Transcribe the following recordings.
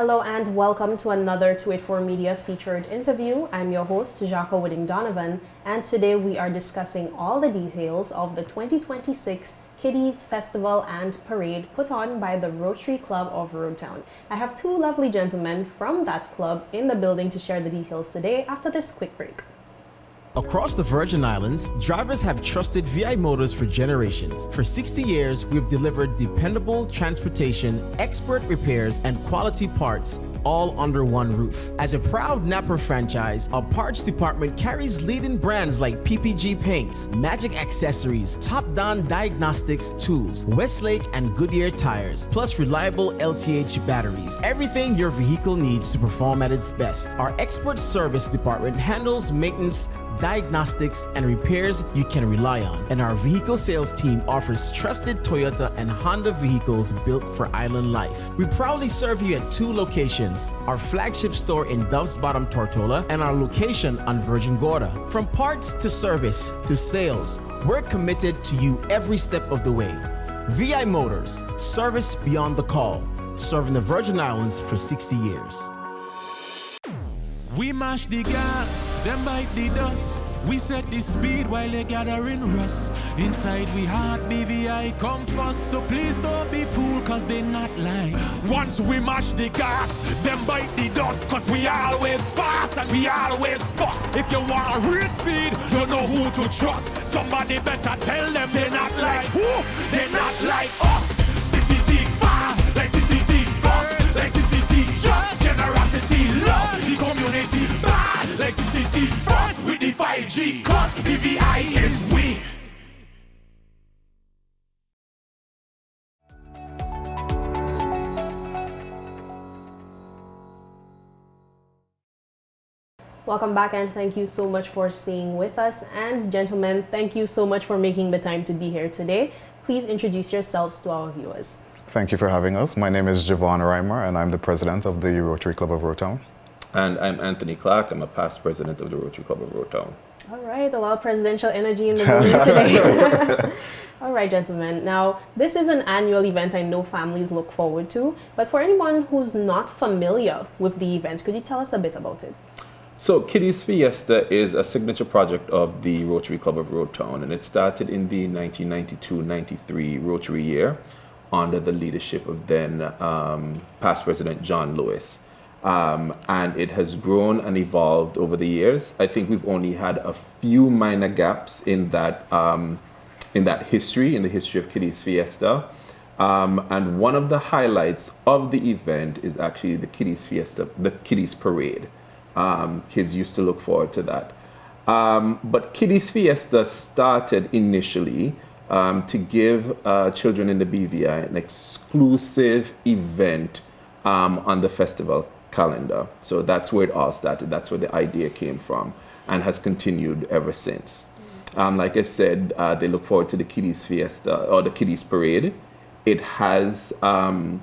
Hello and welcome to another 284 Media featured interview. I'm your host, Jhaka with Donovan, and today we are discussing all the details of the 2026 Kiddies Festival and Parade put on by the Rotary Club of Roadtown. I have two lovely gentlemen from that club in the building to share the details today after this quick break. Across the Virgin Islands, drivers have trusted VI Motors for generations. For 60 years, we've delivered dependable transportation, expert repairs, and quality parts, all under one roof. As a proud Napa franchise, our parts department carries leading brands like PPG Paints, Magic Accessories, Top Don Diagnostics Tools, Westlake and Goodyear Tires, plus reliable LTH batteries. Everything your vehicle needs to perform at its best. Our expert service department handles maintenance, diagnostics, and repairs you can rely on. And our vehicle sales team offers trusted Toyota and Honda vehicles built for island life. We proudly serve you at two locations, our flagship store in Dove's Bottom, Tortola, and our location on Virgin Gorda. From parts to service to sales, we're committed to you every step of the way. VI Motors, service beyond the call, serving the Virgin Islands for 60 years. We mash the gas, them bite the dust. We set the speed while they gathering rust. Inside we heart BVI come first. So please don't be fooled, cause they not like us. Once we mash the gas, them bite the dust. Cause we always fast and we always fuss. If you want real speed, you know who to trust. Somebody better tell them they're not like who? They're not like us. CCT fast, like CCT fast, like CCT just generosity, love the community bad, like CCT first with the 5G, cause BVI is we. Welcome back and thank you so much for staying with us. And gentlemen, thank you so much for making the time to be here today. Please introduce yourselves to our viewers. Thank you for having us. My name is Jevaughn Rhymer and I'm the president of the Rotary Club of Roadtown. And I'm Anthony Clarke. I'm a past president of the Rotary Club of Roadtown. All right, a lot of presidential energy in the building today. All right, gentlemen. Now, this is an annual event I know families look forward to. But for anyone who's not familiar with the event, could you tell us a bit about it? So, Kiddies Fiesta is a signature project of the Rotary Club of Roadtown, and it started in the 1992-93 Rotary year under the leadership of then past President John Lewis. And it has grown and evolved over the years. I think we've only had a few minor gaps in that history, in the history of Kiddies Fiesta. And one of the highlights of the event is actually the Kiddies Fiesta, the Kiddies Parade. Kids used to look forward to that. But Kiddies Fiesta started initially to give children in the BVI an exclusive event on the festival calendar. So that's where it all started. That's where the idea came from and has continued ever since. Like I said, they look forward to the Kiddies Fiesta or the Kiddies Parade. It has,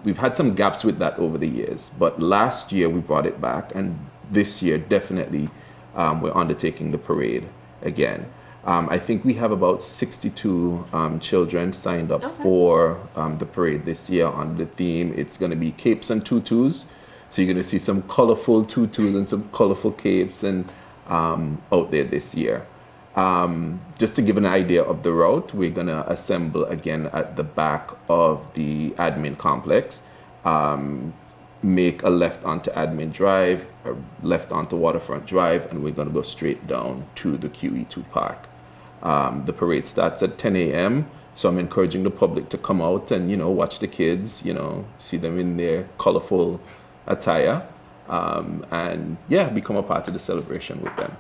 we've had some gaps with that over the years, but last year we brought it back, and this year definitely we're undertaking the parade again. I think we have about 62 children signed up for the parade this year on the theme. It's going to be capes and tutus. So you're going to see some colorful tutus and some colorful capes and out there this year. Just to give an idea of the route, we're going to assemble again at the back of the admin complex, make a left onto Admin Drive, a left onto Waterfront Drive, and we're going to go straight down to the QE2 Park. The parade starts at 10 a.m., so I'm encouraging the public to come out and, watch the kids, see them in their colorful attire, and become a part of the celebration with them.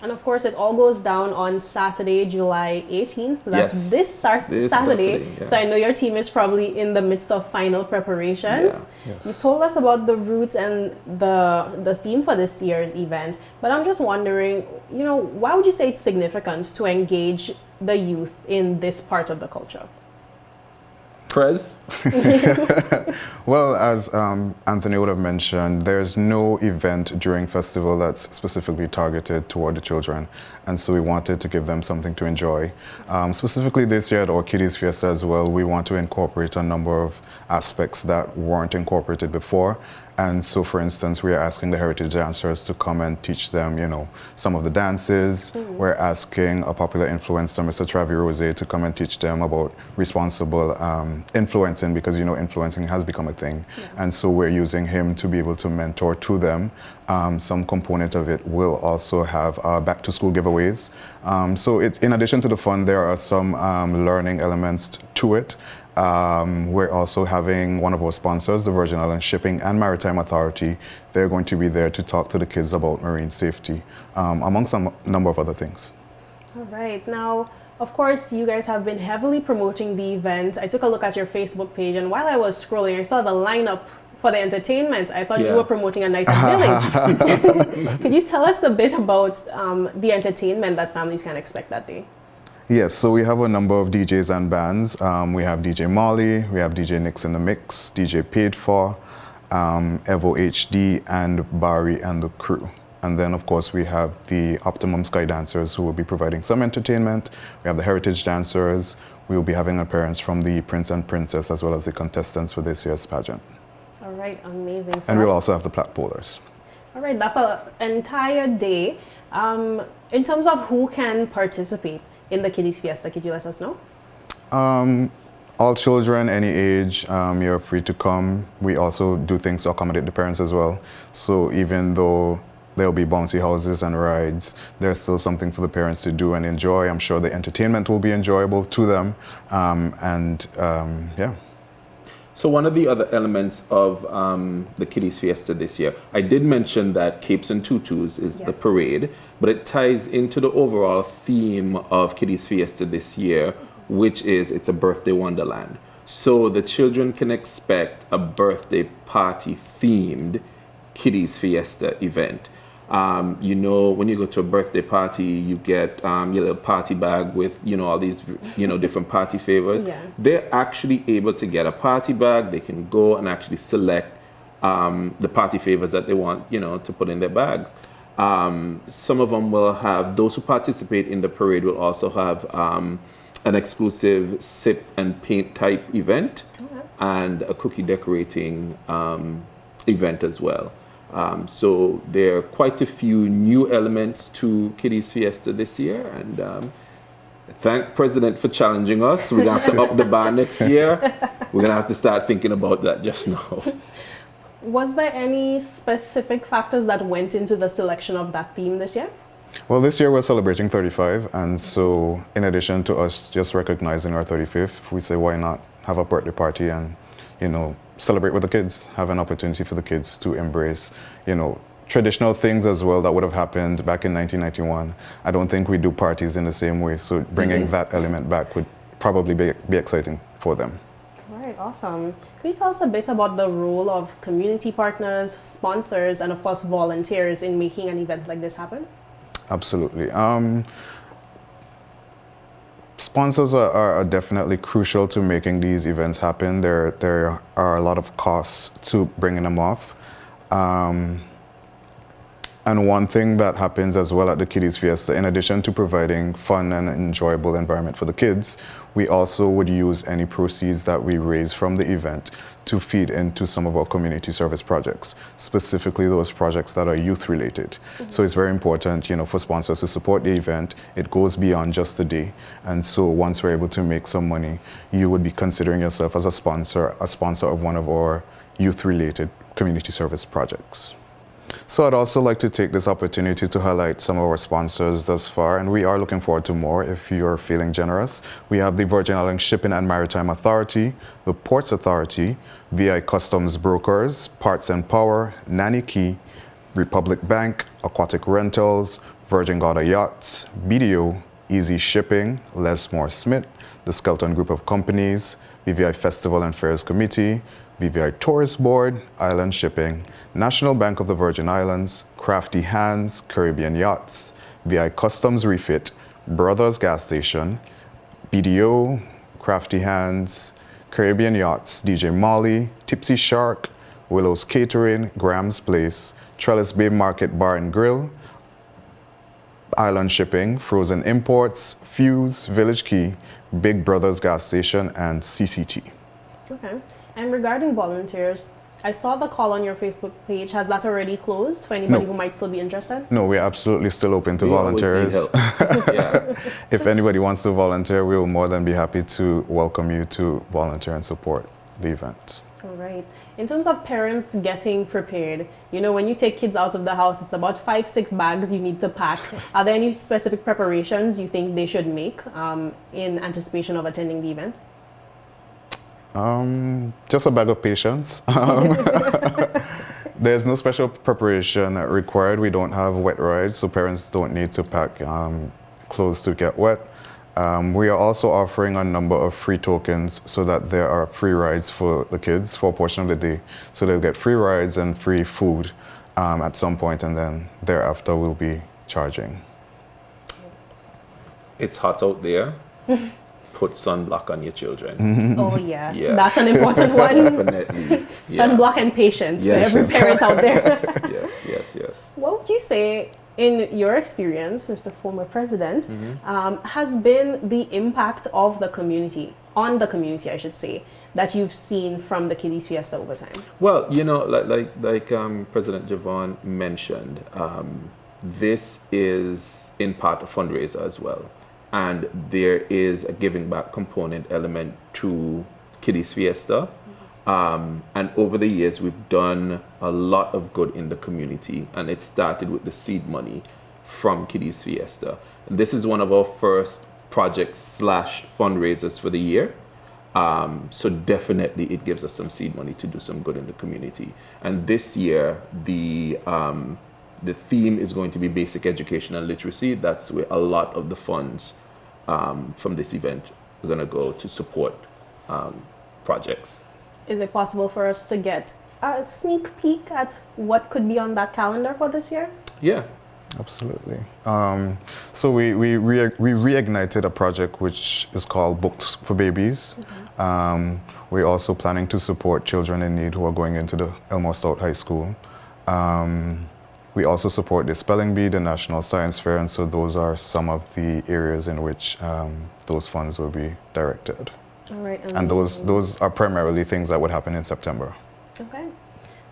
And of course, it all goes down on Saturday, July 18th. That's this Saturday. Yeah. So I know your team is probably in the midst of final preparations. Yeah. Yes. You told us about the route and the theme for this year's event. But I'm just wondering, why would you say it's significant to engage the youth in this part of the culture? Prez? Well, as Anthony would have mentioned, there's no event during festival that's specifically targeted toward the children, and so we wanted to give them something to enjoy. Specifically this year at our Kiddies Fiesta as well, we want to incorporate a number of aspects that weren't incorporated before, And so, for instance, we are asking the heritage dancers to come and teach them, you know, some of the dances. We're asking a popular influencer, Mr. Travis Rose, to come and teach them about responsible influencing, because, you know, influencing has become a thing. And so we're using him to be able to mentor to them. Some component of it will also have back to school giveaways. So it's, in addition to the fun, there are some learning elements to it. We're also having one of our sponsors, the Virgin Islands Shipping and Maritime Authority. They're going to be there to talk to the kids about marine safety, among some number of other things. All right. Now, of course, you guys have been heavily promoting the event. I took a look at your Facebook page, and while I was scrolling, I saw the lineup for the entertainment. I thought you were promoting a night at Village. Could you tell us a bit about the entertainment that families can expect that day? Yes, so we have a number of DJs and bands. We have DJ Molly, we have DJ Nix in the Mix, DJ Paid For, Evo HD, and Barry and the crew. And then, of course, we have the Optimum Sky Dancers, who will be providing some entertainment. We have the Heritage Dancers. We will be having an appearance from the Prince and Princess, as well as the contestants for this year's pageant. All right, amazing. So and we'll also have the plaque pullers. All right, that's an entire day. In terms of who can participate in the Kiddies Fiesta, could you let us know? All children, any age, you're free to come. We also do things to accommodate the parents as well. So even though there'll be bouncy houses and rides, there's still something for the parents to do and enjoy. I'm sure the entertainment will be enjoyable to them. Yeah. So one of the other elements of the Kiddies Fiesta this year, I did mention that Capes and Tutus is the parade, but it ties into the overall theme of Kiddies Fiesta this year, which is it's a birthday wonderland. So the children can expect a birthday party themed Kiddies Fiesta event. You know, when you go to a birthday party, you get your little party bag with, you know, all these, you know, different party favors. They're actually able to get a party bag. They can go and actually select the party favors that they want, you know, to put in their bags. Some of them will have, those who participate in the parade will also have an exclusive sip and paint type event and a cookie decorating event as well. So there are quite a few new elements to Kiddies Fiesta this year, and thank President for challenging us. We're going to have to up the bar next year. We're going to have to start thinking about that just now. Was there any specific factors that went into the selection of that theme this year? Well, this year we're celebrating 35, and so in addition to us just recognizing our 35th, we say why not have a birthday party and, you know, celebrate with the kids, have an opportunity for the kids to embrace, you know, traditional things as well that would have happened back in 1991. I don't think we do parties in the same way, so bringing that element back would probably be exciting for them. All right, awesome. Can you tell us a bit about the role of community partners, sponsors, and of course volunteers in making an event like this happen? Absolutely. Sponsors are definitely crucial to making these events happen. There are a lot of costs to bringing them off. And one thing that happens as well at the Kiddies Fiesta, in addition to providing fun and enjoyable environment for the kids, we also would use any proceeds that we raise from the event to feed into some of our community service projects, specifically those projects that are youth related. So it's very important, you know, for sponsors to support the event. It goes beyond just the day. And so once we're able to make some money, you would be considering yourself as a sponsor of one of our youth related community service projects. So I'd also like to take this opportunity to highlight some of our sponsors thus far, and we are looking forward to more if you're feeling generous. We have the Virgin Islands Shipping and Maritime Authority, the Ports Authority, VI Customs Brokers, Parts and Power, Nanny Key, Republic Bank, Aquatic Rentals, Virgin Gorda Yachts, BDO, Easy Shipping, Lesmore Smith, the Skelton Group of Companies, BVI Festival and Fairs Committee, BVI Tourist Board, Island Shipping, National Bank of the Virgin Islands, Crafty Hands, Caribbean Yachts, VI Customs Refit, Brothers Gas Station, BDO, Crafty Hands, Caribbean Yachts, DJ Molly, Tipsy Shark, Willow's Catering, Graham's Place, Trellis Bay Market Bar and Grill, Island Shipping, Frozen Imports, Fuse, Village Key, Big Brothers Gas Station, and CCT. Okay. And regarding volunteers, I saw the call on your Facebook page. Has that already closed for anybody No. who might still be interested? No, we're absolutely still open to We always need volunteers. help. Yeah. If anybody wants to volunteer, we will more than be happy to welcome you to volunteer and support the event. All right. In terms of parents getting prepared, you know, when you take kids out of the house, it's about 5-6 bags you need to pack. Are there any specific preparations you think they should make in anticipation of attending the event? Just a bag of patience. There's no special preparation required. We don't have wet rides, so parents don't need to pack clothes to get wet. We are also offering a number of free tokens so that there are free rides for the kids for a portion of the day. So they'll get free rides and free food at some point, and then thereafter we'll be charging. It's hot out there. Put sunblock on your children. Oh, yeah. Yeah. That's an important one. Definitely. Sunblock and patience Yes. for every parent out there. Yes. What would you say, in your experience, Mr. Former President, has been the impact of the community, on the community, I should say, that you've seen from the Kiddies Fiesta over time? Well, you know, like President Jevaughn mentioned, this is in part a fundraiser as well. And there is a giving back component element to Kiddies Fiesta. And over the years, we've done a lot of good in the community. And it started with the seed money from Kiddies Fiesta. And this is one of our first projects / fundraisers for the year. So definitely it gives us some seed money to do some good in the community. And this year, the theme is going to be basic education and literacy. That's where a lot of the funds from this event are going to go to support projects. Is it possible for us to get a sneak peek at what could be on that calendar for this year? Yeah. Absolutely. So we reignited a project which is called Books for Babies. We're also planning to support children in need who are going into the Elmore Stout High School. We also support the Spelling Bee, the National Science Fair, and so those are some of the areas in which those funds will be directed. All right. And those are primarily things that would happen in September. Okay.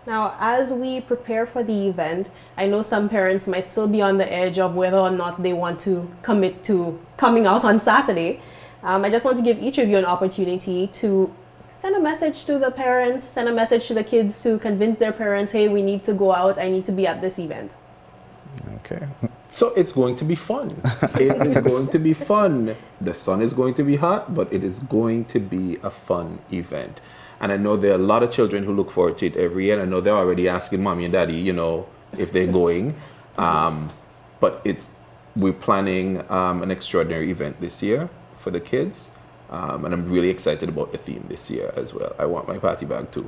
Now, as we prepare for the event, I know some parents might still be on the edge of whether or not they want to commit to coming out on Saturday. I just want to give each of you an opportunity to send a message to the parents, send a message to the kids to convince their parents, hey, we need to go out, I need to be at this event. Okay. So it's going to be fun. It is going to be fun. The sun is going to be hot, but it is going to be a fun event. And I know there are a lot of children who look forward to it every year. And I know they're already asking mommy and daddy, you know, if they're going. But we're planning an extraordinary event this year for the kids. And I'm really excited about the theme this year as well. I want my party bag too.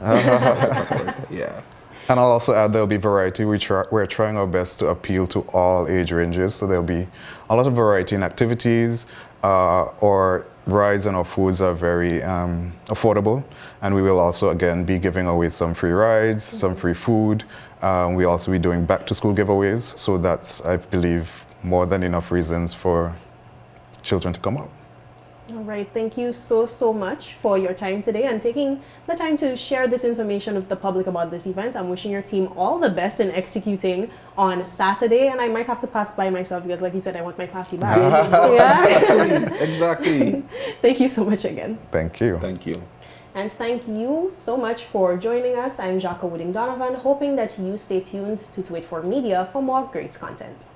Yeah. And I'll also add there'll be variety. We're trying our best to appeal to all age ranges. So there'll be a lot of variety in activities. Our rides and our foods are very affordable. And we will also, again, be giving away some free rides, some free food. We'll also be doing back-to-school giveaways. So that's, I believe, more than enough reasons for children to come out. All right, thank you so much for your time today and taking the time to share this information with the public about this event. I'm wishing your team all the best in executing on Saturday, and I might have to pass by myself because, like you said, I want my party back. Yeah. Exactly. Thank you so much again. Thank you. Thank you. And thank you so much for joining us. I'm Jhaka Donovan, hoping that you stay tuned to Tweet for Media for more great content.